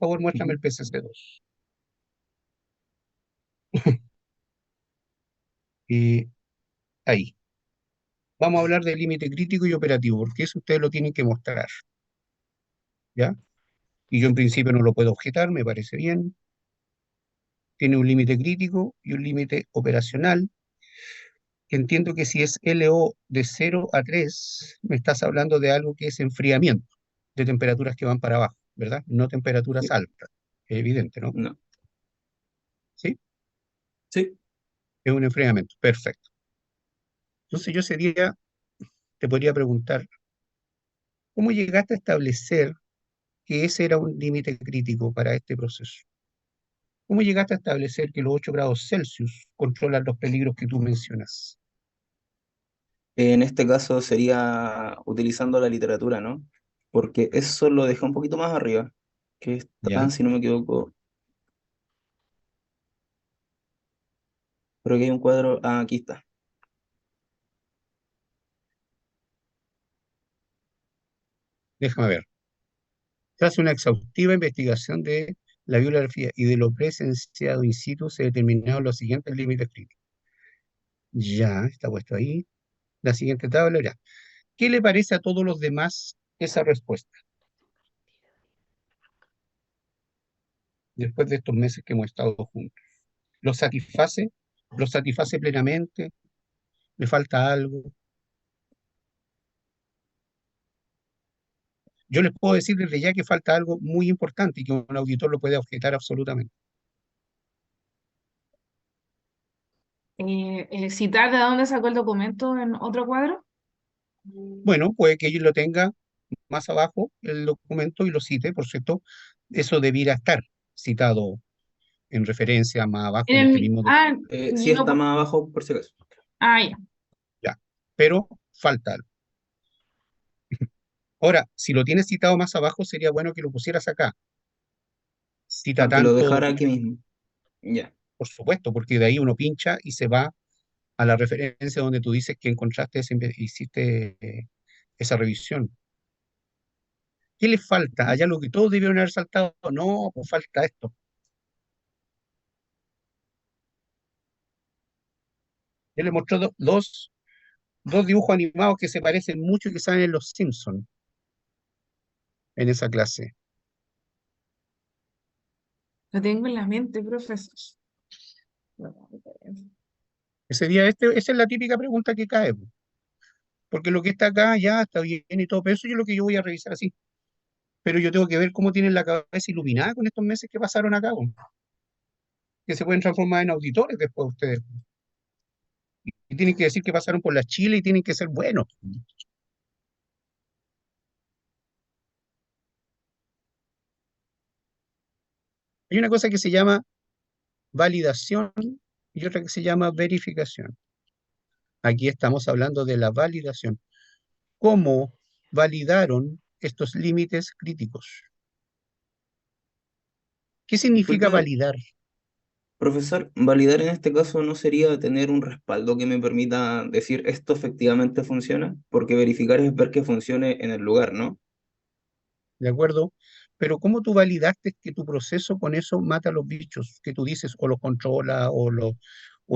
favor, muéstrame Ujú. el PCC2. Y ahí. Vamos a hablar del límite crítico y operativo, porque eso ustedes lo tienen que mostrar, ¿ya? Y yo en principio no lo puedo objetar, me parece bien. Tiene un límite crítico y un límite operacional. Entiendo que si es LO de 0 a 3 me estás hablando de algo que es enfriamiento, de temperaturas que van para abajo, ¿verdad? No temperaturas Sí. altas, es evidente, ¿no? No. ¿Sí? Sí. Es un enfriamiento, perfecto. Entonces yo sería, te podría preguntar, ¿cómo llegaste a establecer que ese era un límite crítico para este proceso? ¿Cómo llegaste a establecer que los 8 grados Celsius controlan los peligros que tú mencionas? En este caso sería utilizando la literatura, ¿no? Porque eso lo deja un poquito más arriba, que está, ¿Ya? si no me equivoco, creo que hay un cuadro, aquí está. Déjame ver. Tras una exhaustiva investigación de la bibliografía y de lo presenciado in situ, se determinaron los siguientes límites críticos. Ya, está puesto ahí. La siguiente tabla, ya. ¿Qué le parece a todos los demás esa respuesta? Después de estos meses que hemos estado juntos. ¿Lo satisface? ¿Lo satisface plenamente? ¿Le falta algo? Yo les puedo decir desde ya que falta algo muy importante y que un auditor lo puede objetar absolutamente. Citar de dónde sacó el documento en otro cuadro. Bueno, puede que yo lo tenga más abajo, el documento, y lo cite, por cierto, eso debiera estar citado en referencia más abajo En en el, este mismo documento. Sí no, está más abajo, por si acaso. ya. Ya, pero falta algo. Ahora, si lo tienes citado más abajo, sería bueno que lo pusieras acá. Cita Aunque lo tanto, dejara aquí mismo. Ya. por supuesto, porque de ahí uno pincha y se va a la referencia donde tú dices que encontraste, hiciste esa revisión. ¿Qué le falta? ¿Hay algo que todos debieron haber saltado? No, pues falta esto. Él le mostró dos dibujos animados que se parecen mucho y que salen en Los Simpsons en esa clase. Lo tengo en la mente, profesor. Ese día, esa es la típica pregunta que cae, po, porque lo que está acá ya está bien y todo, pero eso yo es lo que yo voy a revisar así. Pero yo tengo que ver cómo tienen la cabeza iluminada con estos meses que pasaron acá, po, que se pueden transformar en auditores después ustedes. Y tienen que decir que pasaron por la Chile y tienen que ser buenos. Hay una cosa que se llama validación y otra que se llama verificación. Aquí estamos hablando de la validación. ¿Cómo validaron estos límites críticos? ¿Qué significa Disculpe, validar? profesor, validar en este caso no sería tener un respaldo que me permita decir esto efectivamente funciona, porque verificar es ver que funcione en el lugar, ¿no? ¿De acuerdo? Pero ¿cómo tú validaste que tu proceso con eso mata a los bichos que tú dices o los controla o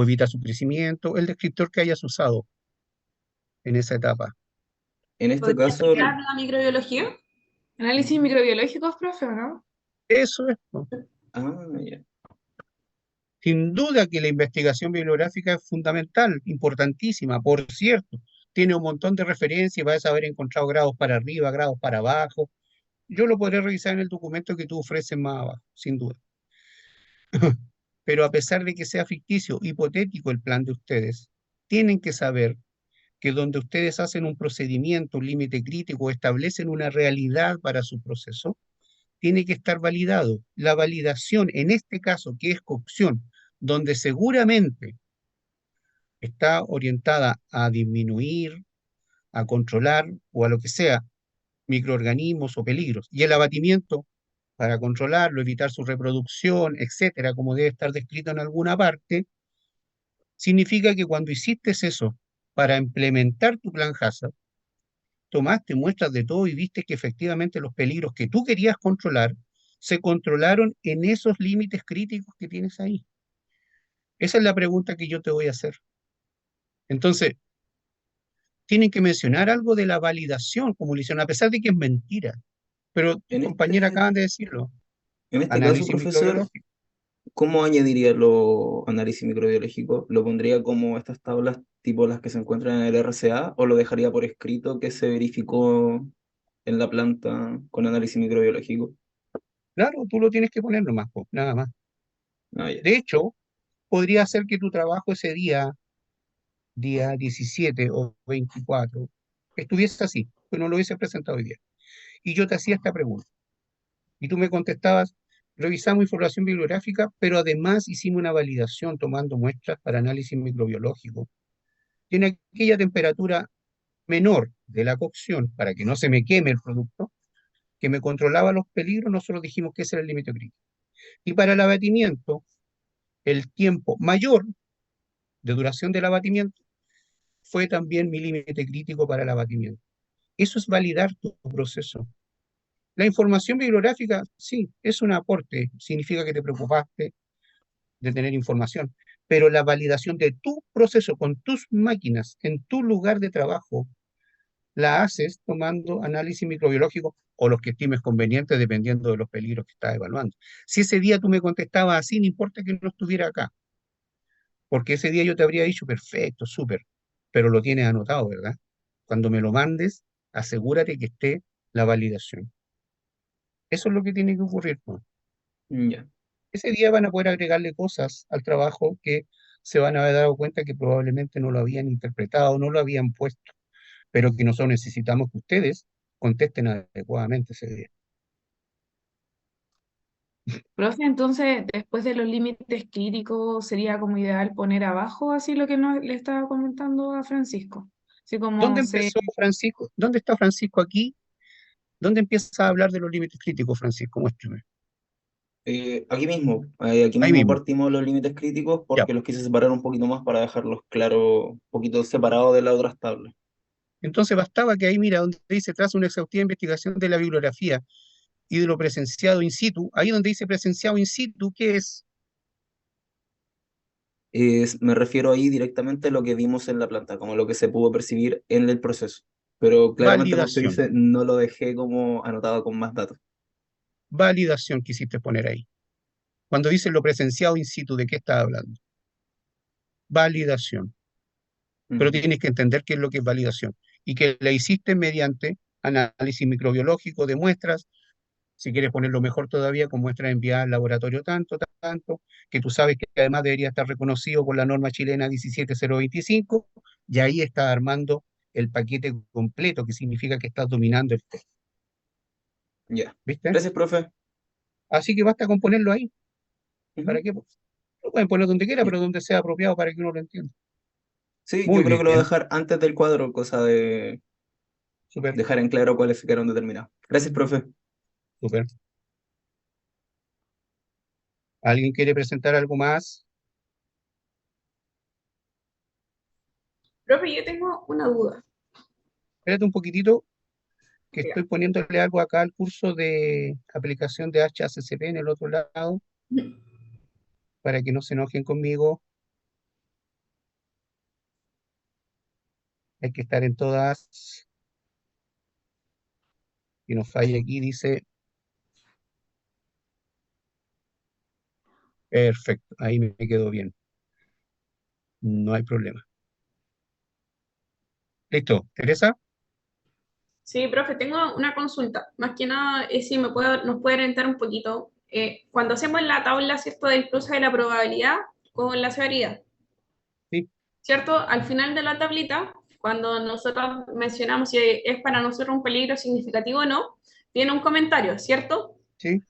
evita su crecimiento? El descriptor que hayas usado en esa etapa. En este ¿Podría caso, explicar la microbiología? Análisis microbiológicos, profe, ¿o no? Eso es, ¿no? ya. Sin duda que la investigación bibliográfica es fundamental, importantísima, por cierto. Tiene un montón de referencias, vas a haber encontrado grados para arriba, grados para abajo. Yo lo podré revisar en el documento que tú ofreces más abajo, sin duda. Pero a pesar de que sea ficticio, hipotético el plan de ustedes, tienen que saber que donde ustedes hacen un procedimiento, un límite crítico, establecen una realidad para su proceso, tiene que estar validado. La validación, en este caso, que es cocción, donde seguramente está orientada a disminuir, a controlar o a lo que sea, microorganismos o peligros. Y el abatimiento, para controlarlo, evitar su reproducción, etcétera, como debe estar descrito en alguna parte, significa que cuando hiciste eso para implementar tu plan Hazard, tomaste muestras de todo y viste que efectivamente los peligros que tú querías controlar se controlaron en esos límites críticos que tienes ahí? Esa es la pregunta que yo te voy a hacer. Entonces, tienen que mencionar algo de la validación, como lo hicieron, a pesar de que es mentira. Pero tus En compañeras este, acaban de decirlo. en este caso, Análisis profesor, microbiológico. ¿cómo añadiría lo análisis microbiológico? ¿Lo pondría como estas tablas tipo las que se encuentran en el RCA o lo dejaría por escrito que se verificó en la planta con análisis microbiológico? Claro, tú lo tienes que poner nomás, po, nada más. Ah, ya. De hecho, podría ser que tu trabajo ese día, día 17 o 24, estuviese así, que no lo hubiese presentado hoy día. Y yo te hacía esta pregunta. Y tú me contestabas, revisamos información bibliográfica, pero además hicimos una validación tomando muestras para análisis microbiológico. Tiene aquella temperatura menor de la cocción para que no se me queme el producto, que me controlaba los peligros, nosotros dijimos que ese era el límite crítico. Y para el abatimiento, el tiempo mayor de duración del abatimiento fue también mi límite crítico para el abatimiento. Eso es validar tu proceso. La información bibliográfica, sí, es un aporte, significa que te preocupaste de tener información, pero la validación de tu proceso con tus máquinas en tu lugar de trabajo la haces tomando análisis microbiológico o los que estimes convenientes dependiendo de los peligros que estás evaluando. Si ese día tú me contestabas así, no importa que no estuviera acá, porque ese día yo te habría dicho, perfecto, súper, pero lo tienes anotado, ¿verdad? Cuando me lo mandes, asegúrate que esté la validación. Eso es lo que tiene que ocurrir, ¿no? Ya. Ese día van a poder agregarle cosas al trabajo que se van a haber dado cuenta que probablemente no lo habían interpretado, no lo habían puesto, pero que nosotros necesitamos que ustedes contesten adecuadamente ese día. Profe, entonces, después de los límites críticos, sería como ideal poner abajo así lo que le estaba comentando a Francisco. Así ¿Dónde como se... empezó Francisco? ¿Dónde está Francisco aquí? ¿Dónde empieza a hablar de los límites críticos, Francisco? Muéstrame. Aquí Ahí mismo mismo. partimos los límites críticos Ya. porque los quise separar un poquito más para dejarlos claros, un poquito separados de las otras tablas. Entonces bastaba que ahí, mira, donde dice tras una exhaustiva investigación de la bibliografía y de lo presenciado in situ, ahí donde dice presenciado in situ, ¿qué es? Me refiero ahí directamente a lo que vimos en la planta, como lo que se pudo percibir en el proceso. Pero claramente, como usted Validación. dice, no lo dejé como anotado con más datos. Validación quisiste poner ahí. Cuando dice lo presenciado in situ, ¿de qué está hablando? Validación. Pero Ujú. tienes que entender qué es lo que es validación y que la hiciste mediante análisis microbiológico de muestras, si quieres ponerlo mejor todavía, con muestras enviadas al laboratorio tanto, tanto, que tú sabes que además debería estar reconocido por la norma chilena 17025, y ahí estás armando el paquete completo, que significa que estás dominando el test, Ya. ¿viste? Gracias, profe. Así que basta con ponerlo ahí. ¿Para Ujú. qué? Pues, lo pueden poner donde quiera, Ya. pero donde sea apropiado para que uno lo entienda. Sí, yo Muy creo que lo voy a bien, dejar antes del cuadro, cosa de súper, dejar en claro cuáles quedaron determinados. Gracias, profe. súper. ¿Alguien quiere presentar algo más? Profe, yo tengo una duda. Espérate un poquitito, que Ya. estoy poniéndole algo acá al curso de aplicación de HACCP en el otro lado, para que no se enojen conmigo. Hay que estar en todas. Y nos falla aquí, dice, perfecto, ahí me quedó bien. No hay problema. Listo, Teresa, Sí, profe, tengo una consulta. Más que nada, si nos puede orientar un poquito. Cuando hacemos la tabla, ¿cierto?, del cruce de la probabilidad con la severidad, sí, ¿cierto? Al final de la tablita, cuando nosotros mencionamos si es para nosotros un peligro significativo o no, tiene un comentario, ¿cierto? sí.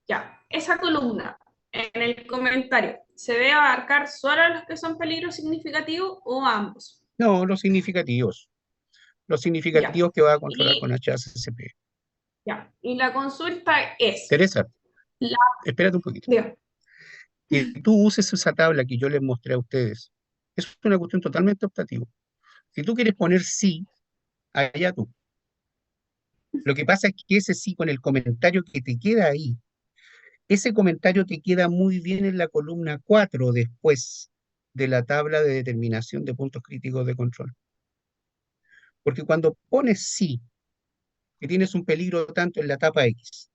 Ya, esa columna en el comentario, ¿se debe abarcar solo a los que son peligros significativos o a ambos? No, los significativos. Los Ya. significativos que va a controlar con Y, HACCP. ya. Y la consulta es, Teresa, la, espérate un poquito. diga, Que tú uses esa tabla que yo les mostré a ustedes. Es una cuestión totalmente optativa. Si tú quieres poner sí, allá tú. Lo que pasa es que ese sí con el comentario que te queda ahí, Ese comentario te queda muy bien en la columna 4 después de la tabla de determinación de puntos críticos de control. Porque cuando pones sí, que tienes un peligro tanto en la etapa X,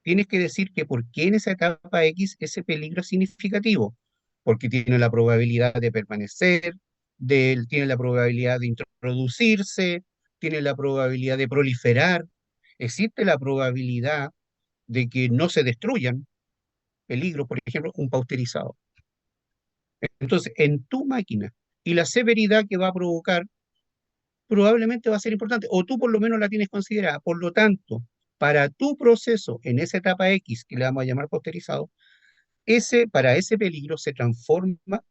tienes que decir que por qué en esa etapa X ese peligro es significativo, porque tiene la probabilidad de permanecer, tiene la probabilidad de introducirse, tiene la probabilidad de proliferar, existe la probabilidad de que no se destruyan peligros, por ejemplo, un pausterizado. Entonces, en tu máquina y la severidad que va a provocar probablemente va a ser importante, o tú por lo menos la tienes considerada. Por lo tanto, para tu proceso en esa etapa X, que le vamos a llamar posterizado, para ese peligro se transforma,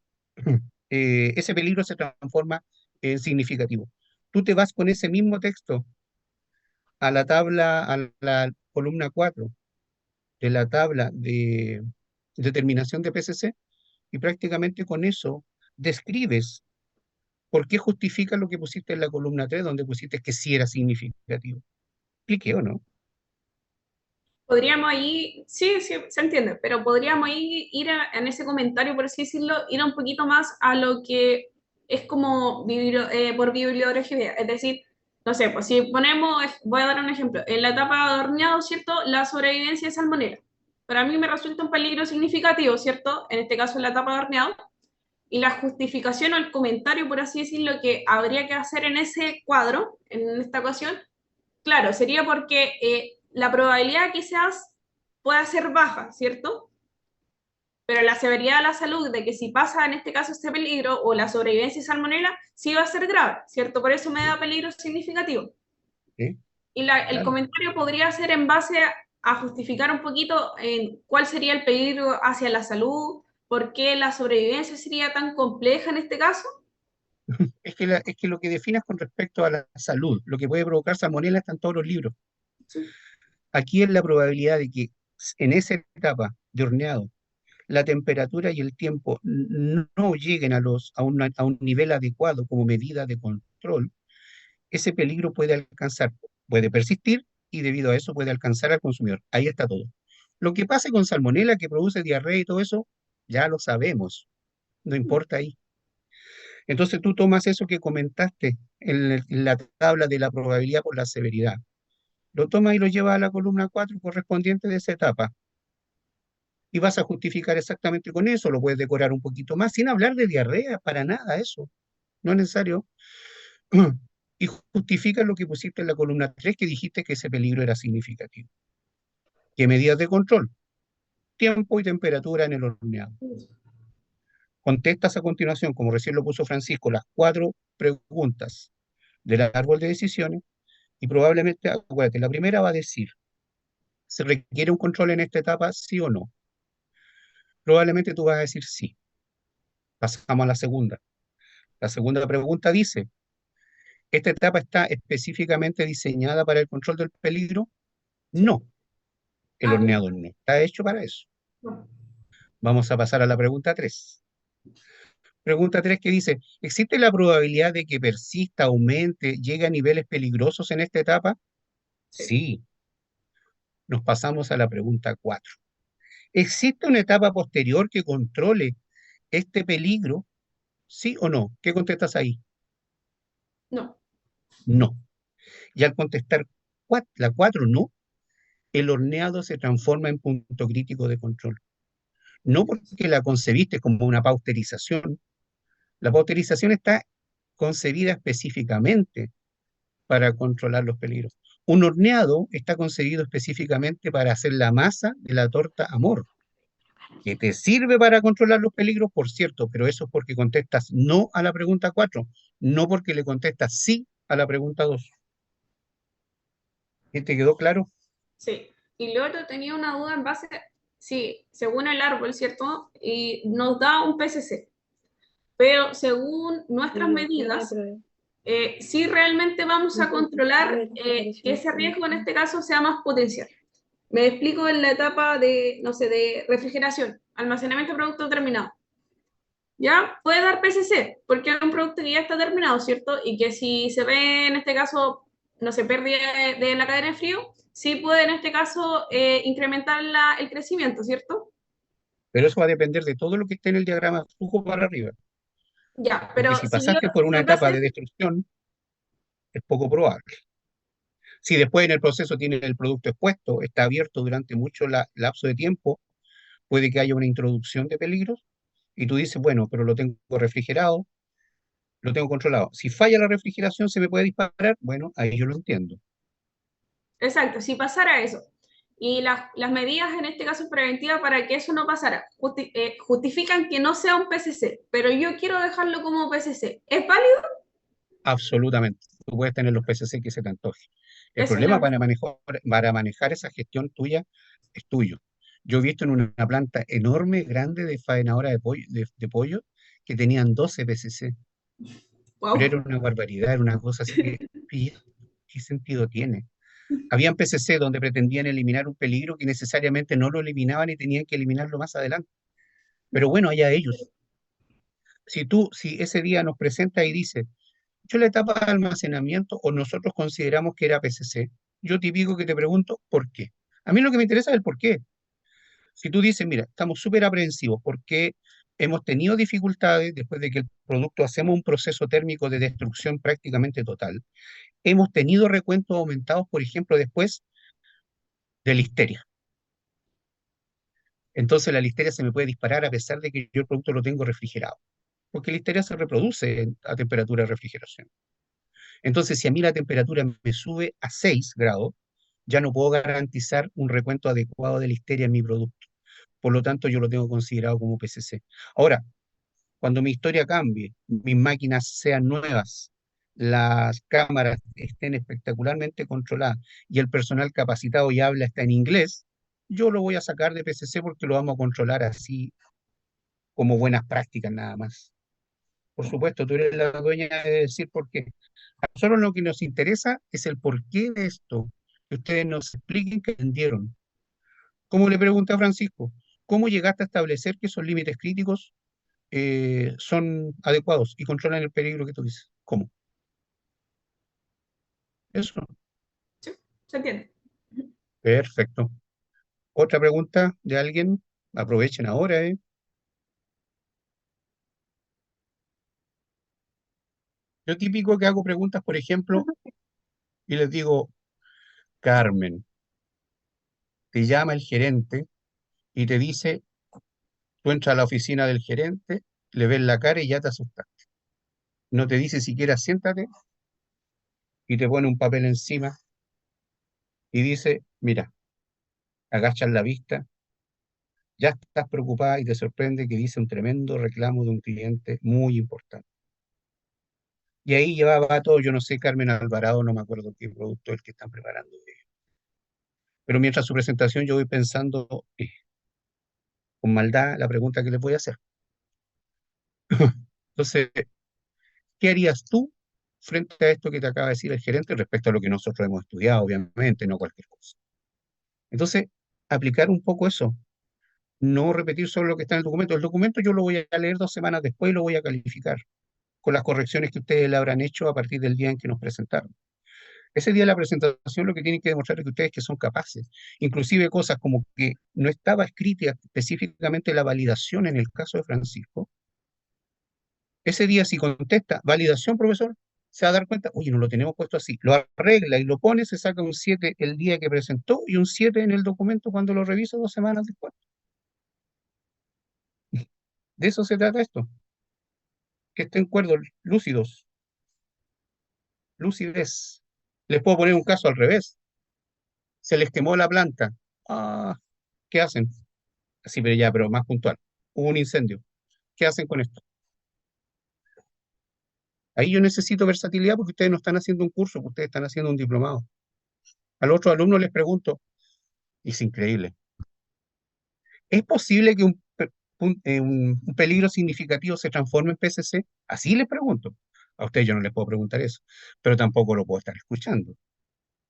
ese peligro se transforma en significativo. Tú te vas con ese mismo texto a la tabla, a la columna 4 de la tabla de determinación de PCC y prácticamente con eso describes por qué justifica lo que pusiste en la columna 3 donde pusiste que sí era significativo. ¿Expliqué o no? Podríamos ahí, sí, sí, se entiende, pero podríamos ahí ir en ese comentario, por así decirlo, ir un poquito más a lo que es como por bibliografía. Es decir, no sé, pues si ponemos, voy a dar un ejemplo, en la etapa de horneado, ¿cierto? La sobrevivencia de salmonela. Para mí me resulta un peligro significativo, ¿cierto? En este caso en la etapa de horneado. Y la justificación o el comentario, por así decirlo, que habría que hacer en ese cuadro, en esta ocasión, claro, sería porque la probabilidad quizás pueda ser baja, ¿cierto? Pero la severidad de la salud de que si pasa en este caso este peligro o la sobrevivencia de salmonela, sí va a ser grave, ¿cierto? Por eso me da peligro significativo. ¿Sí? Y el Claro. comentario podría ser en base a justificar un poquito en cuál sería el peligro hacia la salud, por qué la sobrevivencia sería tan compleja en este caso. Es que lo que definas con respecto a la salud, lo que puede provocar salmonela está en todos los libros. Sí. Aquí es la probabilidad de que en esa etapa de horneado la temperatura y el tiempo no lleguen a un nivel adecuado como medida de control, ese peligro puede alcanzar, puede persistir y debido a eso puede alcanzar al consumidor. Ahí está todo. Lo que pase con salmonela que produce diarrea y todo eso, ya lo sabemos, no importa ahí. Entonces tú tomas eso que comentaste en la tabla de la probabilidad por la severidad, lo tomas y lo llevas a la columna 4 correspondiente de esa etapa y vas a justificar exactamente con eso, lo puedes decorar un poquito más, sin hablar de diarrea, para nada eso, no es necesario. Y justifica lo que pusiste en la columna 3 que dijiste que ese peligro era significativo. ¿Qué medidas de control? Tiempo y temperatura en el horneado. Contestas a continuación, como recién lo puso Francisco, las 4 preguntas del árbol de decisiones y probablemente, acuérdate, la primera va a decir, ¿se requiere un control en esta etapa, sí o no? Probablemente tú vas a decir sí. Pasamos a la segunda. La segunda pregunta dice, ¿esta etapa está específicamente diseñada para el control del peligro? Sí. No, el Ah, horneado no está hecho para eso. no. Vamos a pasar a la pregunta 3. Pregunta 3 que dice, ¿existe la probabilidad de que persista, aumente, llegue a niveles peligrosos en esta etapa? Sí. Sí. Nos pasamos a la pregunta 4. ¿Existe una etapa posterior que controle este peligro? ¿Sí o no? ¿Qué contestas ahí? No. No. Y al contestar la 4 no, el horneado se transforma en punto crítico de control. No porque la concebiste como una pasteurización. La pasteurización está concebida específicamente para controlar los peligros. Un horneado está concebido específicamente para hacer la masa de la torta amor, que te sirve para controlar los peligros, por cierto, pero eso es porque contestas no a la pregunta 4, no porque le contestas sí a la pregunta 2. ¿Te quedó claro? Sí. Y luego tenía una duda en base, sí, según el árbol, ¿cierto? Y nos da un PCC, pero según nuestras medidas, sí realmente vamos a controlar que ese riesgo en este caso sea más potencial. Me explico en la etapa de, no sé, de refrigeración, almacenamiento de producto terminado. Ya puede dar PCC, porque es un producto que ya está terminado, ¿cierto? Y que si se ve en este caso, no sé, pérdida de la cadena de frío, sí puede en este caso incrementar el crecimiento, ¿cierto? Pero eso va a depender de todo lo que esté en el diagrama de flujo para arriba. Ya, Porque pero si pasaste por si una yo etapa empecé, de destrucción, es poco probable. Si después en el proceso tiene el producto expuesto, está abierto durante mucho lapso de tiempo, puede que haya una introducción de peligros y tú dices, bueno, pero lo tengo refrigerado, lo tengo controlado. Si falla la refrigeración, ¿se me puede disparar? Bueno, ahí yo lo entiendo. exacto, si pasara eso, y las medidas en este caso preventivas para que eso no pasara, justifican que no sea un PCC, pero yo quiero dejarlo como PCC, ¿es válido? Absolutamente. Tú puedes tener los PCC que se te antoje. El problema Excelente. para manejar esa gestión tuya es tuyo. Yo he visto en una planta enorme, grande de faenadora de pollo que tenían 12 PCC, pero Wow. era una barbaridad, era una cosa así que, ¿y ¿qué sentido tiene? Habían PCC donde pretendían eliminar un peligro que necesariamente no lo eliminaban y tenían que eliminarlo más adelante. Pero bueno, allá ellos. Si ese día nos presenta y dice, yo la etapa de almacenamiento o nosotros consideramos que era PCC, yo típico que te pregunto, ¿por qué? A mí lo que me interesa es el por qué. Si tú dices, mira, estamos súper aprensivos porque hemos tenido dificultades después de que el producto hacemos un proceso térmico de destrucción prácticamente total, hemos tenido recuentos aumentados, por ejemplo, después de listeria. Entonces la listeria se me puede disparar a pesar de que yo el producto lo tengo refrigerado, porque la listeria se reproduce a temperatura de refrigeración. Entonces, si a mí la temperatura me sube a 6 grados, ya no puedo garantizar un recuento adecuado de listeria en mi producto. Por lo tanto, yo lo tengo considerado como PCC. Ahora, cuando mi historia cambie, mis máquinas sean nuevas, las cámaras estén espectacularmente controladas y el personal capacitado y habla está en inglés, yo lo voy a sacar de PCC porque lo vamos a controlar así como buenas prácticas nada más. Por supuesto, tú eres la dueña de decir por qué. A nosotros lo que nos interesa es el porqué de esto, que ustedes nos expliquen que entendieron. Como le pregunté a Francisco, ¿cómo llegaste a establecer que esos límites críticos son adecuados y controlan el peligro que tú dices? ¿Cómo? Eso, Sí, se entiende. perfecto. Otra pregunta de alguien, aprovechen ahora, ¿eh? Yo típico que hago preguntas, por ejemplo, y les digo, Carmen, te llama el gerente y te dice, tú entras a la oficina del gerente, le ves la cara y ya te asustas. No te dice siquiera siéntate y te pone un papel encima y dice, mira, agachas la vista, ya estás preocupada y te sorprende que dice un tremendo reclamo de un cliente muy importante. Y ahí llevaba todo, yo no sé, Carmen Alvarado, no me acuerdo qué producto es el que están preparando. Pero mientras su presentación yo voy pensando con maldad la pregunta que les voy a hacer. Entonces, ¿qué harías tú frente a esto que te acaba de decir el gerente respecto a lo que nosotros hemos estudiado, obviamente, no cualquier cosa? Entonces, aplicar un poco eso, no repetir solo lo que está en el documento. El documento yo lo voy a leer 2 semanas después y lo voy a calificar con las correcciones que ustedes le habrán hecho a partir del día en que nos presentaron. Ese día de la presentación lo que tienen que demostrar es que ustedes que son capaces, inclusive cosas como que no estaba escrita específicamente la validación en el caso de Francisco. Ese día si contesta, validación, profesor, se va a dar cuenta, oye, no lo tenemos puesto así. Lo arregla y lo pone, se saca un 7 el día que presentó y un 7 en el documento cuando lo revisa 2 semanas después. De eso se trata esto, que estén cuerdos, lúcidos, lucidez. Les puedo poner un caso al revés. Se les quemó la planta. Ah, ¿qué hacen? Así, pero ya, pero más puntual. Hubo un incendio. ¿Qué hacen con esto? Ahí yo necesito versatilidad porque ustedes no están haciendo un curso, ustedes están haciendo un diplomado. Al otro alumno les pregunto, y es increíble, ¿es posible que un peligro significativo se transforme en PCC? Así les pregunto. A ustedes yo no les puedo preguntar eso, pero tampoco lo puedo estar escuchando.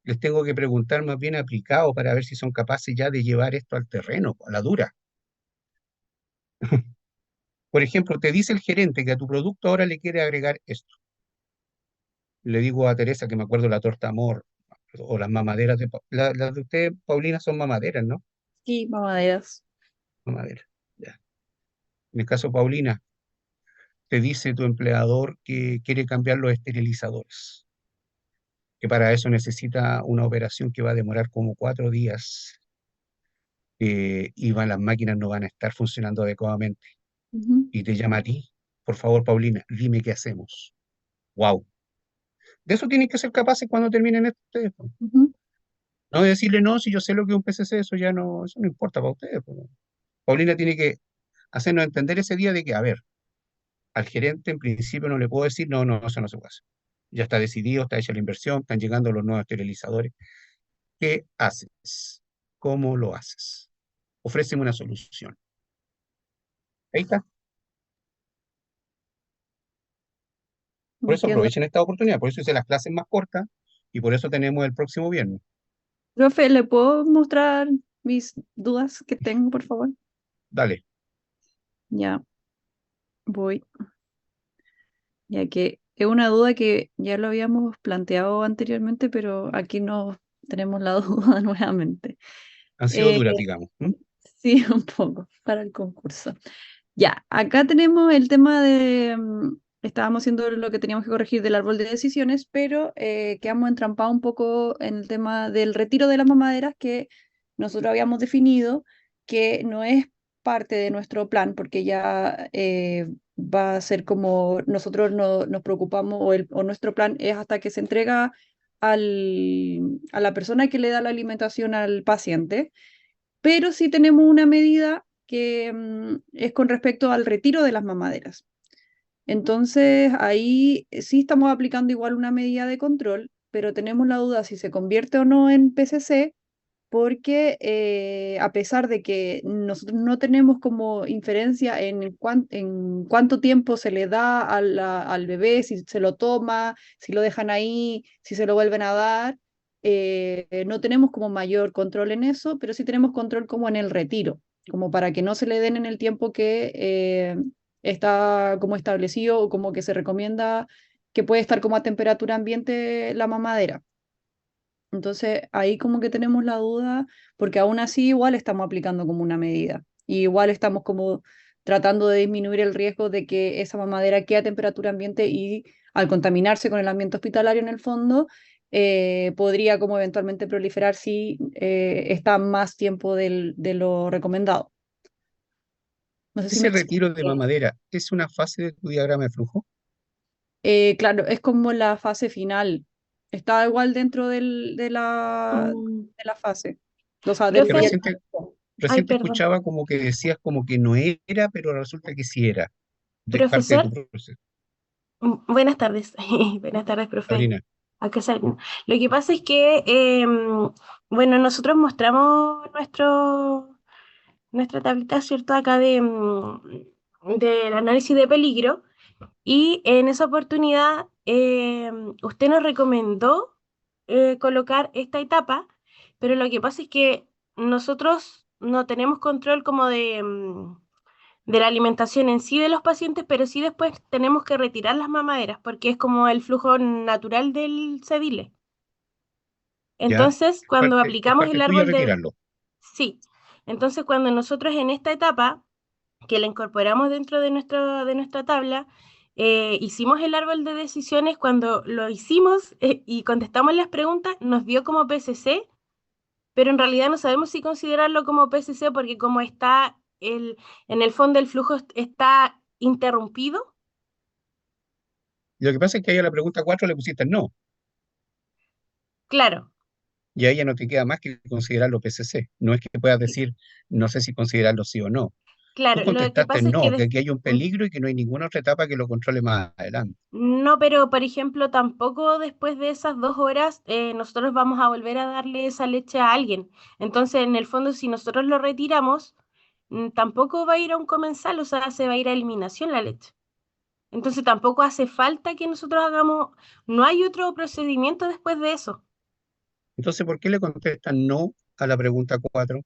Les tengo que preguntar más bien aplicado para ver si son capaces ya de llevar esto al terreno, a la dura. Por ejemplo, te dice el gerente que a tu producto ahora le quiere agregar esto. Le digo a Teresa que me acuerdo de la torta amor, o las mamaderas las de ustedes, Paulina, son mamaderas, ¿no? Sí, mamaderas. Mamaderas, ya. En el caso Paulina, te dice tu empleador que quiere cambiar los esterilizadores, que para eso necesita una operación que va a demorar como 4 días, las máquinas no van a estar funcionando adecuadamente. Ujú, Y te llama a ti, por favor, Paulina, dime qué hacemos. Wow. De eso tienen que ser capaces cuando terminen esto ustedes, po. ujú. No de decirle no, si yo sé lo que es un PCC, eso no importa para ustedes, po. Paulina tiene que hacernos entender ese día de que, a ver, al gerente en principio no le puedo decir, no, no, eso no se puede hacer. Ya está decidido, está hecha la inversión, están llegando los nuevos esterilizadores. ¿Qué haces? ¿Cómo lo haces? Ofréceme una solución. Ahí está. Por eso Entiendo. aprovechen esta oportunidad, por eso hice las clases más cortas y por eso tenemos el próximo viernes. Profe, ¿le puedo mostrar mis dudas que tengo, por favor? Dale. Ya voy, ya que es una duda que ya lo habíamos planteado anteriormente, pero aquí no tenemos la duda nuevamente. Han sido Eh, duras, digamos. ¿Mm? sí, un poco para el concurso. Ya, acá tenemos el tema de, estábamos haciendo lo que teníamos que corregir del árbol de decisiones, pero quedamos entrampados un poco en el tema del retiro de las mamaderas que nosotros habíamos definido que no es parte de nuestro plan, porque ya va a ser como nosotros nos preocupamos o nuestro plan es hasta que se entrega a la persona que le da la alimentación al paciente, pero sí tenemos una medida que es con respecto al retiro de las mamaderas. Entonces, ahí sí estamos aplicando igual una medida de control, pero tenemos la duda si se convierte o no en PCC, porque a pesar de que nosotros no tenemos como inferencia en cuánto tiempo se le da al bebé, si se lo toma, si lo dejan ahí, si se lo vuelven a dar, no tenemos como mayor control en eso, pero sí tenemos control como en el retiro, como para que no se le den en el tiempo que está como establecido o como que se recomienda que puede estar como a temperatura ambiente la mamadera. Entonces ahí como que tenemos la duda, porque aún así igual estamos aplicando como una medida. Y igual estamos como tratando de disminuir el riesgo de que esa mamadera quede a temperatura ambiente y al contaminarse con el ambiente hospitalario en el fondo, podría como eventualmente proliferar si está más tiempo de lo recomendado. No sé si me Ese explico. retiro de mamadera es una fase de tu diagrama de flujo. Claro, es como la fase final. Está igual dentro Mm. de la fase. O sea, Que Profe, ay, recién te perdón. escuchaba como que decías como que no era, pero resulta que sí era de parte de Profesor, tu proceso. buenas tardes. Buenas tardes, profe. Paulina, Acá salgo. Lo que pasa es que, bueno, nosotros mostramos nuestra tablita, ¿cierto? Acá del análisis de peligro. Y en esa oportunidad, usted nos recomendó colocar esta etapa, pero lo que pasa es que nosotros no tenemos control como de la alimentación en sí de los pacientes, pero sí después tenemos que retirar las mamaderas porque es como el flujo natural del sedile. ya, Entonces, cuando es aplicamos parte el tuya árbol de... retirarlo. Sí, entonces cuando nosotros en esta etapa que la incorporamos dentro de nuestra tabla, hicimos el árbol de decisiones, cuando lo hicimos y contestamos las preguntas, nos dio como PCC, pero en realidad no sabemos si considerarlo como PCC porque como está en el fondo el flujo está interrumpido, Lo que pasa es que ahí a la pregunta 4 le pusiste no, claro, y a ella no te queda más que considerarlo PCC. No es que puedas decir, no sé si considerarlo sí o no. Tú claro, lo que contestaste pasa es que no, que aquí hay un peligro y que no hay ninguna otra etapa que lo controle más adelante. no, pero por ejemplo, tampoco después de esas 2 horas nosotros vamos a volver a darle esa leche a alguien. Entonces, en el fondo, si nosotros lo retiramos, tampoco va a ir a un comensal, o sea, se va a ir a eliminación la leche. Entonces, tampoco hace falta que nosotros hagamos, no hay otro procedimiento después de eso. Entonces, ¿por qué le contestan no a la pregunta 4?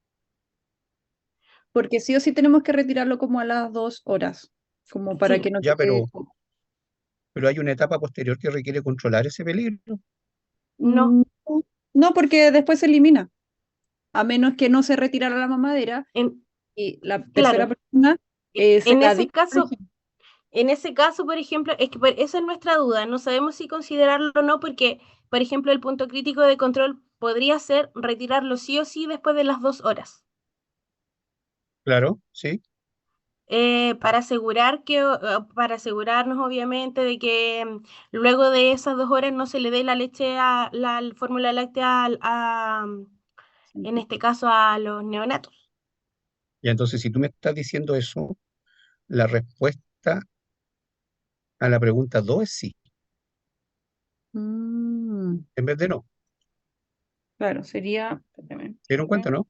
Porque sí o sí tenemos que retirarlo como a las 2 horas, como para que Sí, no Ya, quede... pero hay una etapa posterior que requiere controlar ese peligro. no, No, No, porque después se elimina, a menos que no se retirara la mamadera En- y la tercera claro, persona se en ese adicta, por caso, ejemplo. por ejemplo, es que esa es nuestra duda. No sabemos si considerarlo o no, porque, por ejemplo, el punto crítico de control podría ser retirarlo sí o sí después de las 2 horas. Claro, sí. Para asegurar para asegurarnos obviamente de que luego de esas 2 horas no se le dé la leche a la fórmula láctea en este caso a los neonatos. Y entonces, si tú me estás diciendo eso, la respuesta a la pregunta 2 es sí, Mm, en vez de no. claro, sería, espérame, ¿Se dieron cuenta, no?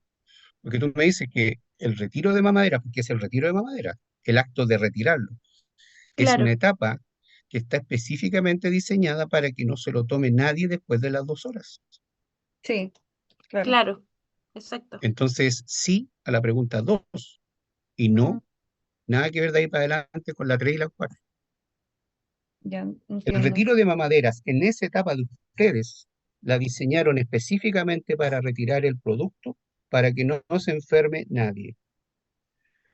Porque tú me dices que el retiro de mamadera, porque es el retiro de mamadera, el acto de retirarlo, es una Claro, etapa que está específicamente diseñada para que no se lo tome nadie después de las 2 horas. sí, claro. claro, exacto. Entonces, sí a la pregunta 2 y Mm, no, nada que ver de ahí para adelante con la 3 y la 4. ya El entiendo. retiro de mamaderas en esa etapa de ustedes la diseñaron específicamente para retirar el producto para que no se enferme nadie.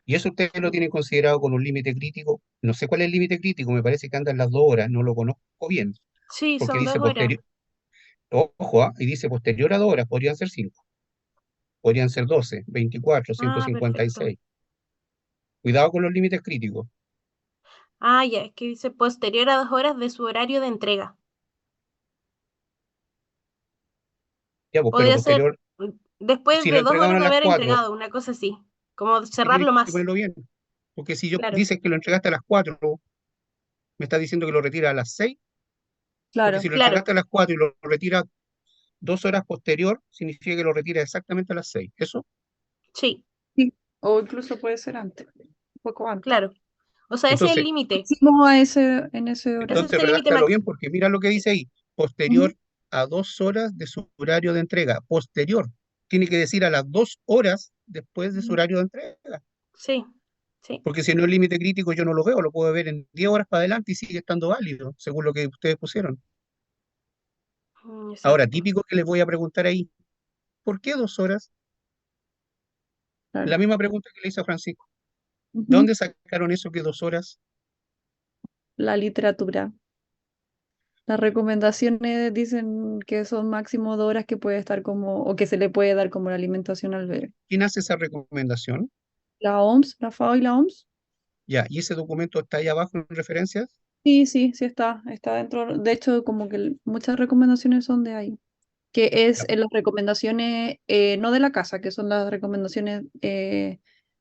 Y eso ustedes lo tienen considerado con un límite crítico. No sé cuál es el límite crítico, me parece que anda en las 2 horas, no lo conozco bien, Sí, porque son dice 2 horas. posterior, ojo, y dice posterior a 2 horas, podrían ser 5, podrían ser 12, 24, Ah, perfecto. 156. Cuidado con los límites críticos. Ah, ya, es que dice posterior a 2 horas de su horario de entrega. Ya, pues, pero Podría ser posterior, después si lo de dos entregaron horas a de las haber 4, entregado, una cosa así, como es que tienen cerrarlo que más. ponerlo bien. Porque si yo Claro, dices que lo entregaste a las 4, me está diciendo que lo retira a las 6, porque Claro, si lo claro, entregaste a las 4 y lo retira 2 horas posterior, significa que lo retira exactamente a las 6. ¿Eso? sí, sí. O incluso puede ser antes, un poco antes. claro. O sea, ese es el Entonces, límite. Hicimos en ese Ese horario. es entonces el límite redáctalo bien, máximo. porque mira lo que dice ahí. Ujú. Posterior a 2 horas de su horario de entrega. Posterior. Tiene que decir a las 2 horas después de su horario de entrega. Sí, sí, Porque si no es límite crítico, yo no lo veo, lo puedo ver en 10 horas para adelante y sigue estando válido, según lo que ustedes pusieron. Ahora, exacto. típico que les voy a preguntar ahí, ¿por qué 2 horas? La Claro. misma pregunta que le hice a Francisco. ¿De Ujú. dónde sacaron eso que 2 horas? La literatura. Las recomendaciones dicen que son máximo 2 horas que puede estar como, o que se le puede dar como la alimentación al bebé. ¿Quién hace esa recomendación? La OMS, la FAO y la OMS. Ya, ¿y ese documento está ahí abajo en referencias? Sí, sí, sí está dentro. De hecho, como que muchas recomendaciones son de ahí. Que es Ya, en las recomendaciones, no de la casa, que son las recomendaciones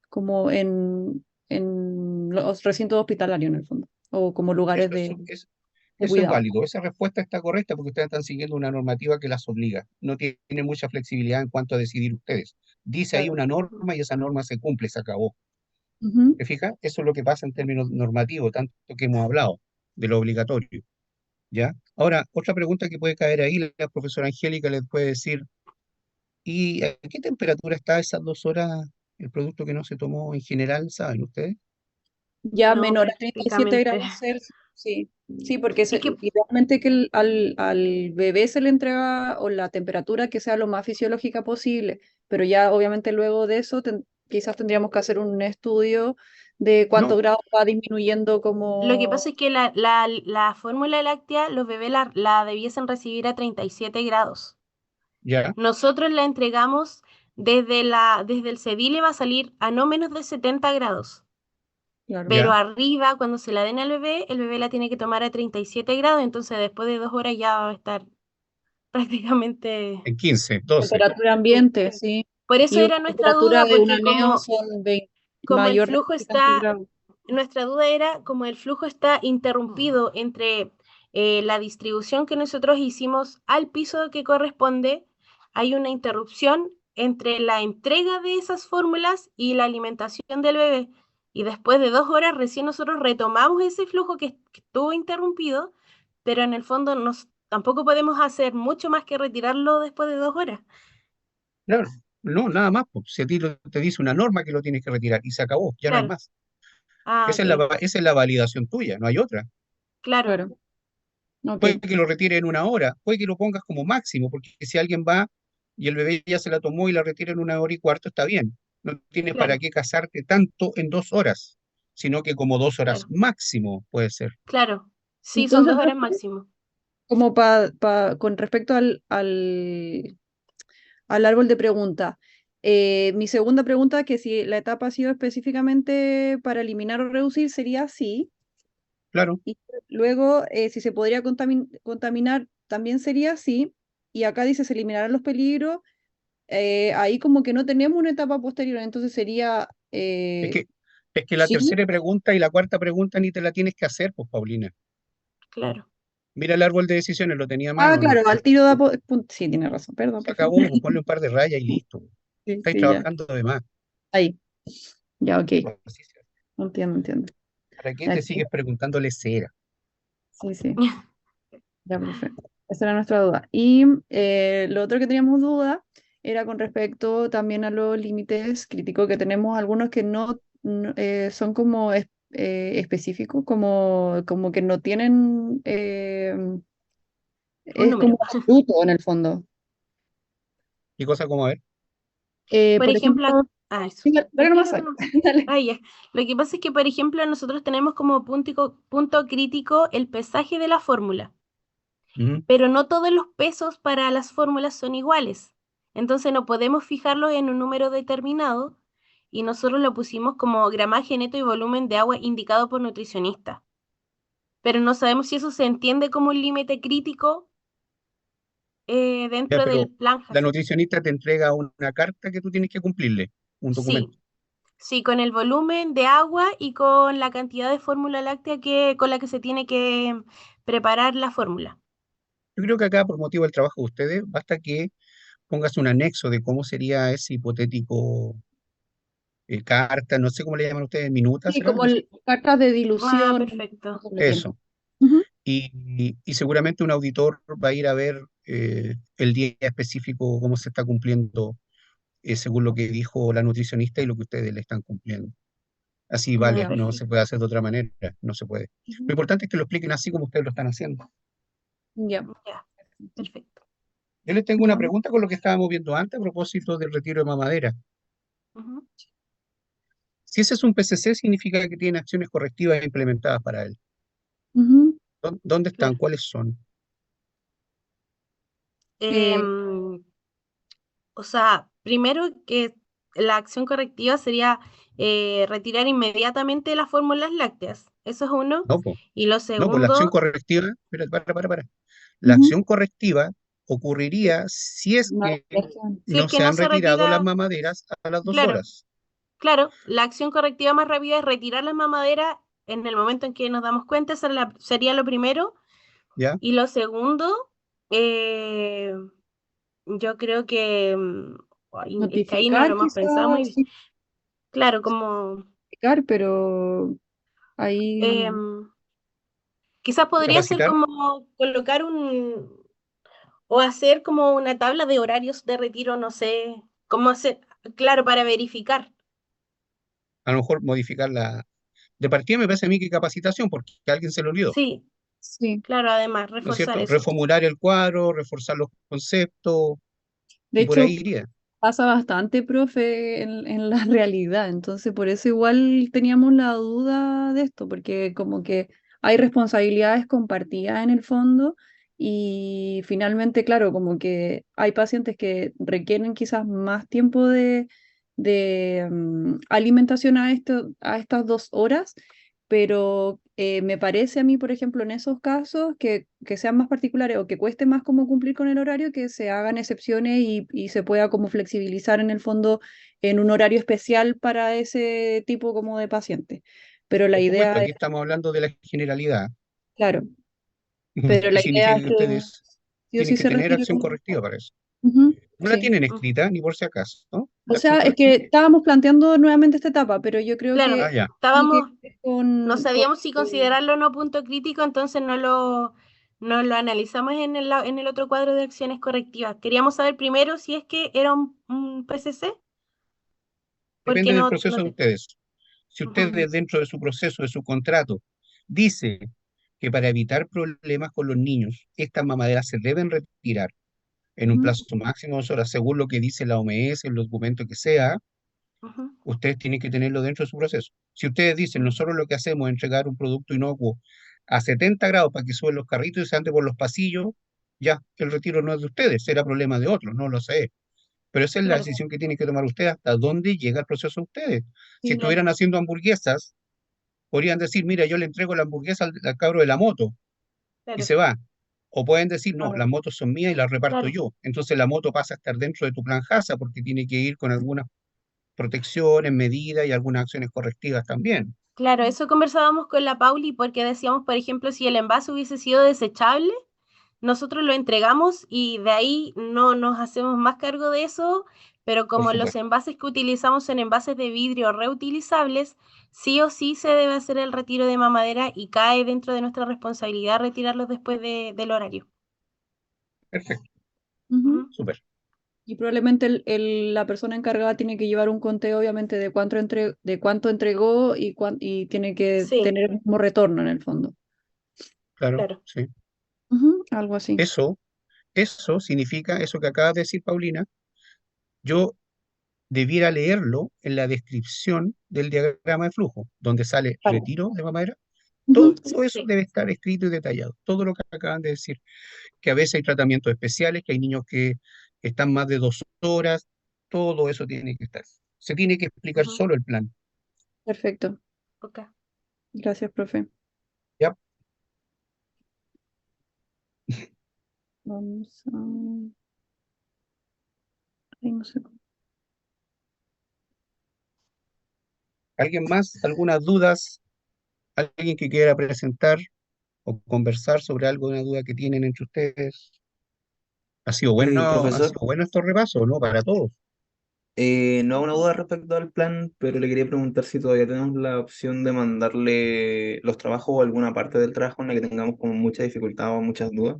como en los recintos hospitalarios en el fondo, o como lugares de eso es cuidado. válido. Esa respuesta está correcta porque ustedes están siguiendo una normativa que las obliga. No tienen mucha flexibilidad en cuanto a decidir ustedes. Dice ahí Claro. una norma y esa norma se cumple, se acabó. Ujú. ¿Te fijas? Eso es lo que pasa en términos normativos, tanto que hemos hablado de lo obligatorio. ¿Ya? Ahora, otra pregunta que puede caer ahí, la profesora Angélica les puede decir, ¿y a qué temperatura está esas 2 horas el producto que no se tomó en general? ¿Saben ustedes? Ya No, menor a 37 prácticamente. grados Celsius, sí, sí, porque Es que, idealmente que al bebé se le entrega o la temperatura que sea lo más fisiológica posible, pero ya obviamente luego de eso quizás tendríamos que hacer un estudio de cuántos No, grados va disminuyendo lo que como... pasa es que la fórmula láctea, los bebés la debiesen recibir a 37 grados. ya, Nosotros la entregamos desde el CEDILE va a salir a no menos de 70 grados. Claro. Pero ya, arriba, cuando se la den al bebé, el bebé la tiene que tomar a 37 grados, entonces después de 2 horas ya va a estar prácticamente... en 15, 12. Temperatura Sí. ambiente, sí. Por eso Y una era nuestra temperatura duda, de una porque neo son como el mayor de flujo 20 y tantos está, grados. nuestra duda era como el flujo está interrumpido entre la distribución que nosotros hicimos al piso que corresponde, hay una interrupción entre la entrega de esas fórmulas y la alimentación del bebé. Y después de 2 horas recién nosotros retomamos ese flujo que estuvo interrumpido, pero en el fondo tampoco podemos hacer mucho más que retirarlo después de 2 horas. Claro, no, nada más, pues, si a ti te dice una norma que lo tienes que retirar y se acabó, ya no hay Claro. más. Ah, Esa es la, ok. esa es la validación tuya, no hay otra. Claro. Claro. Ok, Puede que lo retire en 1 hora, puede que lo pongas como máximo, porque si alguien va y el bebé ya se la tomó y la retira en 1 hora y cuarto, está bien. No tienes para Claro, qué casarte tanto en 2 horas, sino que como 2 horas claro, máximo puede ser. claro. Sí, son entonces, 2 horas máximo. como con respecto al árbol de pregunta, mi segunda pregunta, que si la etapa ha sido específicamente para eliminar o reducir, sería sí. Claro, Y luego, si se podría contaminar, también sería sí. Y acá dice se eliminarán los peligros. Ahí como que no tenemos una etapa posterior, entonces sería es que, es que la sí. tercera pregunta y la cuarta pregunta ni te la tienes que hacer, pues, Paulina. Claro. Mira el árbol de decisiones, lo tenía a Ah, mano, ¿no? claro, al tiro da sí, tiene razón, perdón, Se perdón. acabó, pues ponle un par de rayas y listo. Sí, Estáis sí, ya. trabajando de más. Ahí, ya, ok. Así se hace. Entiendo, entiendo. ¿Para qué Ya, te sigues preguntándole cera? sí, sí, ya, perfecto. Esa era nuestra duda. Y lo otro que teníamos duda era con respecto también a los límites críticos que tenemos, algunos que son como específicos, como que no tienen, Un es número. como absoluto en el fondo. ¿Y cosa como a ver? Por Por ejemplo, ejemplo, eso. sí, dale nomás, dale. Ah, ya. Lo que pasa es que, por ejemplo, nosotros tenemos como punto crítico el pesaje de la fórmula, Ujú. pero no todos los pesos para las fórmulas son iguales. Entonces no podemos fijarlo en un número determinado y nosotros lo pusimos como gramaje neto y volumen de agua indicado por nutricionista. Pero no sabemos si eso se entiende como un límite crítico Ya, dentro del pero plan la Jafet. nutricionista te entrega una carta que tú tienes que cumplirle, un Sí, documento. sí, con el volumen de agua y con la cantidad de fórmula láctea con la que se tiene que preparar la fórmula. Yo creo que acá, por motivo del trabajo de ustedes, basta que pongas un anexo de cómo sería ese hipotético carta, no sé cómo le llaman ustedes, minuta, Sí, ¿será? como No sé. cartas de Ah, dilución, perfecto. eso lo tiene. Eso. Ujú. Y seguramente un auditor va a ir a ver el día específico, cómo se está cumpliendo, según lo que dijo la nutricionista y lo que ustedes le están cumpliendo. Así Ah, vale, Ya. no se perfecto. puede hacer de otra manera, no se puede. Lo Ujú. importante es que lo expliquen así como ustedes lo están haciendo. Ya. Ya, perfecto. Yo les tengo una Ya. pregunta con lo que estábamos viendo antes a propósito del retiro de mamadera. Ujú. Si ese es un PCC, significa que tiene acciones correctivas implementadas para él. Ujú. ¿Dónde están? Claro. ¿Cuáles son? Eh, Em, o sea, primero que la acción correctiva sería retirar inmediatamente las fórmulas lácteas. Eso es uno. No, po. Y lo No, pues la acción segundo, correctiva, espera, para. La ujú. acción correctiva ocurriría si es Una que reflexión. si es no que se no han se retirado las retira, mamaderas a las dos claro, horas, claro, la acción correctiva más rápida es retirar las mamaderas en el momento en que nos damos cuenta, sería lo primero. ¿ya? Y lo segundo, eh, yo creo que, ay, es que ahí no lo Notificar hemos pensado muy quizás, bien. sí, Claro, como notificar, pero ahí em, quizás podría ser ¿Capacitar? como colocar o hacer como una tabla de horarios de retiro, no sé, cómo hacer, claro, para verificar. A lo mejor modificar la... De partida me parece a mí que capacitación, porque a alguien se le olvidó, Sí, sí. claro, además, ¿no es reforzar cierto? eso. Reformular el cuadro, reforzar los conceptos, De y por ahí hecho, iría. pasa bastante, profe, en la realidad. Entonces, por eso igual teníamos la duda de esto, porque como que hay responsabilidades compartidas en el fondo y finalmente, claro, como que hay pacientes que requieren quizás más tiempo de alimentación a estas 2 horas, pero me parece a mí, por ejemplo, en esos casos que sean más particulares o que cueste más como cumplir con el horario, que se hagan excepciones y se pueda como flexibilizar en el fondo en un horario especial para ese tipo como de paciente. Pero la Por supuesto, idea es, aquí estamos hablando de la generalidad, claro, pero que la idea significa es que que ustedes sí o tienen sí que se tener retire acción con... correctiva para eso. Ujú, No la sí. tienen Ujú. escrita, ni por si acaso, ¿no? O La acción sea, es que correctiva. estábamos planteando nuevamente esta etapa, pero yo creo Claro, Ah, que ya. tiene que estábamos, ver no con sabíamos si considerarlo o no punto crítico, entonces no lo analizamos en el otro cuadro de acciones correctivas. Queríamos saber primero si es que era un PCC, porque Depende del no, proceso de ustedes. Si ujú, ustedes dentro de su proceso, de su contrato, dice que para evitar problemas con los niños, estas mamaderas se deben retirar en un Ujú. plazo máximo de 2 horas, según lo que dice la OMS, el documento que sea, Ujú. ustedes tienen que tenerlo dentro de su proceso. Si ustedes dicen, nosotros lo que hacemos es entregar un producto inocuo a 70 grados para que suban los carritos y se ande por los pasillos, ya, el retiro no es de ustedes, será problema de otros, no lo sé. Pero esa es la Claro, decisión que tienen que tomar ustedes, hasta dónde llega el proceso a ustedes. Si Sí, claro, estuvieran haciendo hamburguesas, podrían decir, mira, yo le entrego la hamburguesa al cabro de la moto y claro, se va. O pueden decir, no, claro, las motos son mías y las reparto claro. yo. Entonces la moto pasa a estar dentro de tu plan JASA porque tiene que ir con algunas protecciones, medidas y algunas acciones correctivas también. Claro, eso conversábamos con la Pauli porque decíamos, por ejemplo, si el envase hubiese sido desechable, nosotros lo entregamos y de ahí no nos hacemos más cargo de eso, pero Por como los supuesto. envases que utilizamos son envases de vidrio reutilizables, sí o sí se debe hacer el retiro de mamadera y cae dentro de nuestra responsabilidad retirarlos después del horario. Perfecto. Ujú. Ujú. Súper. Y probablemente la persona encargada tiene que llevar un conteo, obviamente, de cuánto entregó y tiene que Sí, tener el mismo retorno en el fondo. Claro, claro. sí. Ujú, algo así. Eso significa, eso que acabas de decir, Paulina, yo debiera leerlo en la descripción del diagrama de flujo, donde sale Claro. retiro de mamadera. Ujú. Todo eso Sí. debe estar escrito y detallado. Todo lo que acaban de decir, que a veces hay tratamientos especiales, que hay niños que están más de 2 horas, todo eso tiene que estar. Se tiene que explicar Ujú. solo el plan. Perfecto. Ok. Gracias, profe. ¿Ya? Vamos a... Ay, no sé. ¿Alguien más? ¿Algunas dudas? ¿Alguien que quiera presentar o conversar sobre algo, una duda que tienen entre ustedes? Ha Profesor, sido bueno estos repasos, ¿no? Para todos. no una duda respecto al plan, pero le quería preguntar si todavía tenemos la opción de mandarle los trabajos o alguna parte del trabajo en la que tengamos como mucha dificultad o muchas dudas.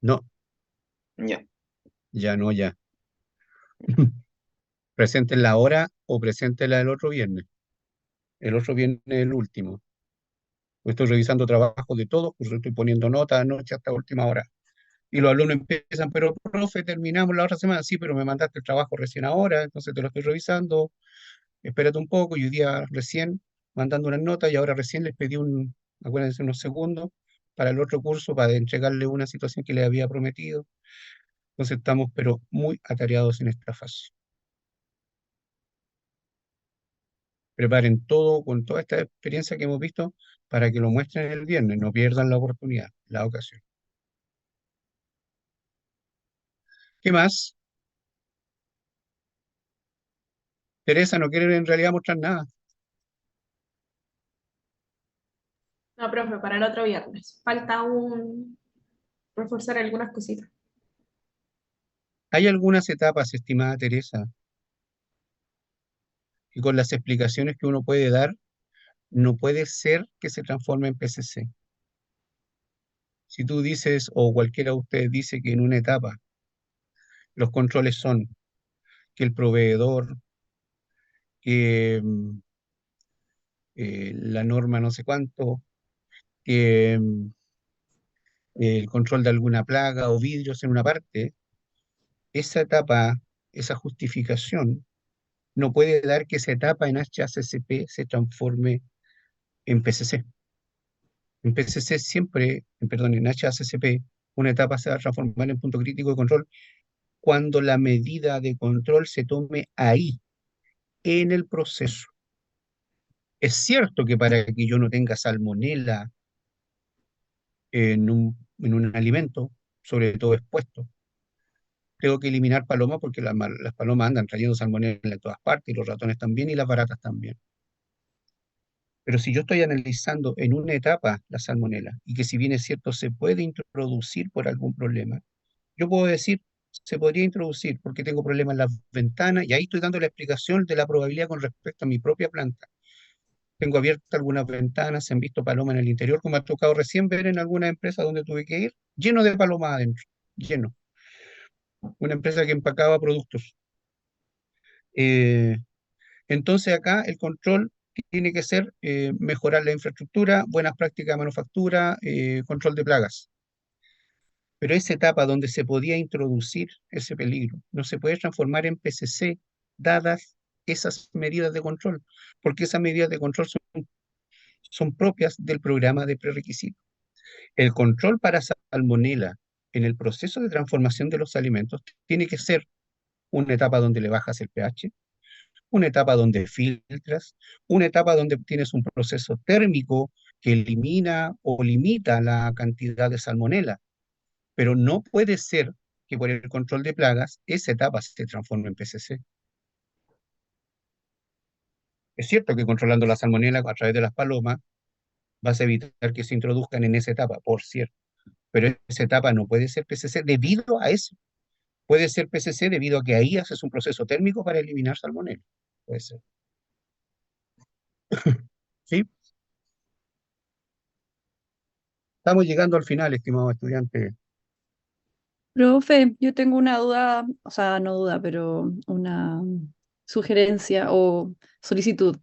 No, Ya. ya no, ya. Preséntenla ahora o preséntenla el otro viernes. El otro viernes es el último. Estoy revisando trabajos de todos, pues estoy poniendo notas anoche hasta última hora. Y los alumnos empiezan, pero profe, terminamos la otra semana. Sí, pero me mandaste el trabajo recién ahora, entonces te lo estoy revisando. Espérate un poco. Y hoy día recién mandando unas notas y ahora recién les pedí acuérdense, unos segundos para el otro curso para entregarle una situación que les había prometido. Entonces estamos, pero muy atareados en esta fase. Preparen todo con toda esta experiencia que hemos visto para que lo muestren el viernes, no pierdan la oportunidad, la ocasión. ¿Qué más? Teresa no quiere en realidad mostrar nada. No, profe, para el otro viernes. Falta un reforzar algunas cositas. Hay algunas etapas, estimada Teresa, y con las explicaciones que uno puede dar, no puede ser que se transforme en PCC. Si tú dices, o cualquiera de ustedes dice que en una etapa los controles son que el proveedor, que la norma no sé cuánto, que el control de alguna plaga o vidrios en una parte, esa etapa, esa justificación, no puede dar que esa etapa en HACCP se transforme en PCC. En PCC siempre, perdón, en HACCP, una etapa se va a transformar en punto crítico de control cuando la medida de control se tome ahí, en el proceso. Es cierto que para que yo no tenga salmonela en un alimento, sobre todo expuesto, tengo que eliminar palomas porque las palomas andan trayendo salmonela en todas partes, y los ratones también, y las baratas también. Pero si yo estoy analizando en una etapa la salmonela, y que si bien es cierto se puede introducir por algún problema, yo puedo decir, se podría introducir porque tengo problemas en las ventanas, y ahí estoy dando la explicación de la probabilidad con respecto a mi propia planta. Tengo abiertas algunas ventanas, se han visto palomas en el interior, como ha tocado recién ver en alguna empresa donde tuve que ir, lleno de palomas adentro, lleno. Una empresa que empacaba productos. Eh, entonces acá el control tiene que ser mejorar la infraestructura, buenas prácticas de manufactura, control de plagas. Pero esa etapa donde se podía introducir ese peligro no se puede transformar en PCC dadas esas medidas de control, porque esas medidas de control son propias del programa de prerequisitos. El control para salmonela en el proceso de transformación de los alimentos tiene que ser una etapa donde le bajas el pH, una etapa donde filtras, una etapa donde tienes un proceso térmico que elimina o limita la cantidad de salmonela, pero no puede ser que por el control de plagas esa etapa se transforme en PCC. Es cierto que controlando la salmonela a través de las palomas vas a evitar que se introduzcan en esa etapa, por cierto, pero esa etapa no puede ser PCC debido a eso. Puede ser PCC debido a que ahí haces un proceso térmico para eliminar salmonela. Puede ser. ¿Sí? Estamos llegando al final, estimado estudiante. Profe, yo tengo una duda, o sea, no duda, pero una sugerencia o solicitud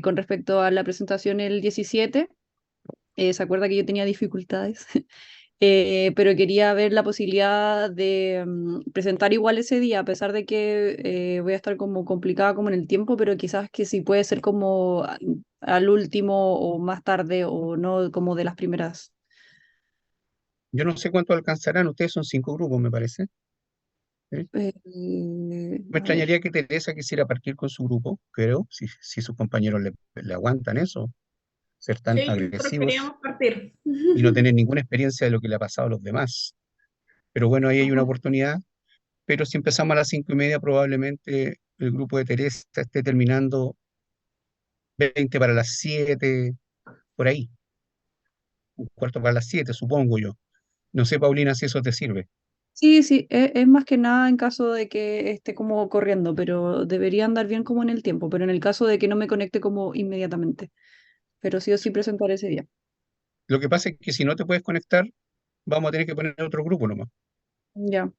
con respecto a la presentación el 17. ¿Se acuerda que yo tenía dificultades? Pero quería ver la posibilidad de presentar igual ese día, a pesar de que voy a estar como complicada como en el tiempo, pero quizás que si puede ser como al último o más tarde o no como de las primeras. Yo no sé cuánto alcanzarán, ustedes son 5 grupos, me parece. ¿Sí? Me A ver. extrañaría que Teresa quisiera partir con su grupo, creo, si sus compañeros le aguantan eso, ser tan Sí, nosotros agresivos queríamos partir. y no tener ninguna experiencia de lo que le ha pasado a los demás. Pero bueno, ahí hay una Ajá. oportunidad. Pero si empezamos a las 5:30, probablemente el grupo de Teresa esté terminando 20 para las 7, por ahí, un cuarto para las 7, supongo yo. No sé, Paulina, si eso te sirve. Sí, sí, es más que nada en caso de que esté como corriendo, pero debería andar bien como en el tiempo, pero en el caso de que no me conecte como inmediatamente, pero sí o sí presentar ese día. Lo que pasa es que si no te puedes conectar, vamos a tener que poner otro grupo nomás. Ya,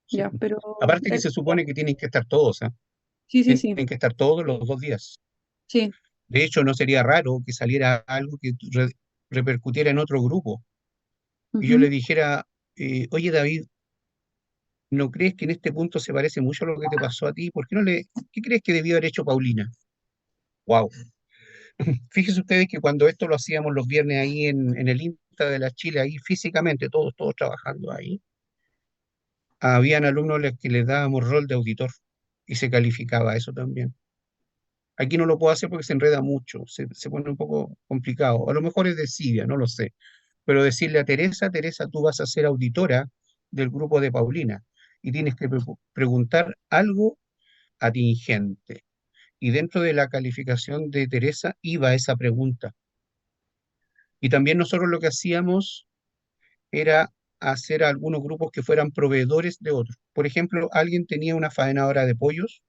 Sí. ya, pero Aparte que se supone que tienen que estar todos, ¿ah? sí, sí, sí, Tienen que estar todos los 2 días. sí. De hecho, no sería raro que saliera algo que repercutiera en otro grupo. Y yo le Ujú. dijera, oye David, ¿no crees que en este punto se parece mucho a lo que te pasó a ti? ¿Por qué no le, qué crees que debió haber hecho Paulina? Wow. Fíjense ustedes que cuando esto lo hacíamos los viernes ahí en el INTA de la Chile, ahí físicamente, todos trabajando ahí, habían alumnos a los que les dábamos rol de auditor y se calificaba eso también. Aquí no lo puedo hacer porque se enreda mucho, se pone un poco complicado. A lo mejor es desidia, no lo sé. Pero decirle a Teresa, Teresa, tú vas a ser auditora del grupo de Paulina y tienes que preguntar algo atingente. Y dentro de la calificación de Teresa iba esa pregunta. Y también nosotros lo que hacíamos era hacer a algunos grupos que fueran proveedores de otros. Por ejemplo, alguien tenía una faenadora de pollos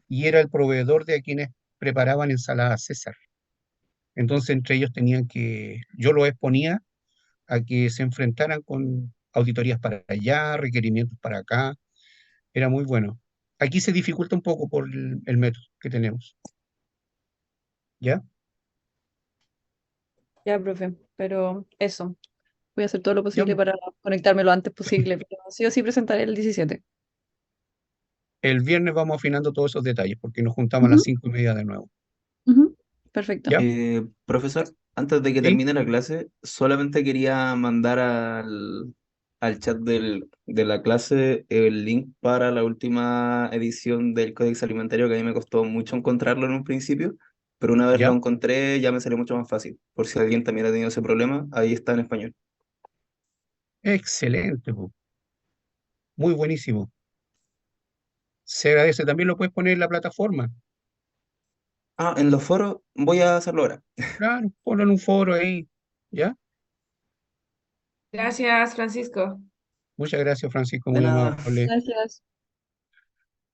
y era el proveedor de a quienes preparaban ensalada César. Entonces, entre ellos tenían que, yo lo exponía a que se enfrentaran con auditorías para allá, requerimientos para acá. Era muy bueno. Aquí se dificulta un poco por el método que tenemos. ¿Ya? Ya, profe, pero eso, voy a hacer todo lo Ya, posible para conectarme lo antes posible, pero sí o sí presentaré el 17. el viernes vamos afinando todos esos detalles porque nos juntamos a las Ujú, 5:30 de nuevo. ujú. Perfecto. ¿Ya? Profesor, antes de que ¿Sí? termine la clase, solamente quería mandar al chat de la clase el link para la última edición del Códex Alimentario, que a mí me costó mucho encontrarlo en un principio, pero una vez lo ¿Ya? encontré ya me salió mucho más fácil. Por si alguien también ha tenido ese problema, ahí está en español. Excelente, po. Muy buenísimo. Se agradece. También lo puedes poner en la plataforma. Ah, en los foros voy a hacerlo ahora. Claro, ponlo en un foro ahí. ¿Ya? Gracias, Francisco. Muchas gracias, Francisco, De muy nada. amable. Gracias.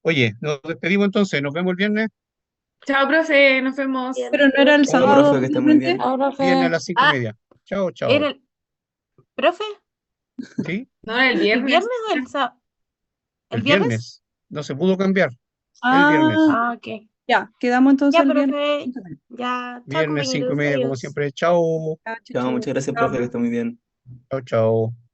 Oye, nos despedimos entonces. Nos vemos el viernes. Chao, profe, nos vemos. Bien. Pero no era el Chao, sábado, profe, que esté muy finalmente. bien. Viernes a las cinco y Ah, media. Chao, ¿era chao. el profe? ¿Sí? No, el ¿El viernes. viernes o el sábado? El ¿El viernes? viernes. No se pudo cambiar. El viernes. Ah, ok. ya, quedamos entonces Ya, el viernes. profe, ya, chao Viernes compañeros, 5:30, como adiós. siempre. Chao, Ya, Chao, muchas gracias, Chao. profe, que esté muy bien. chao, chao.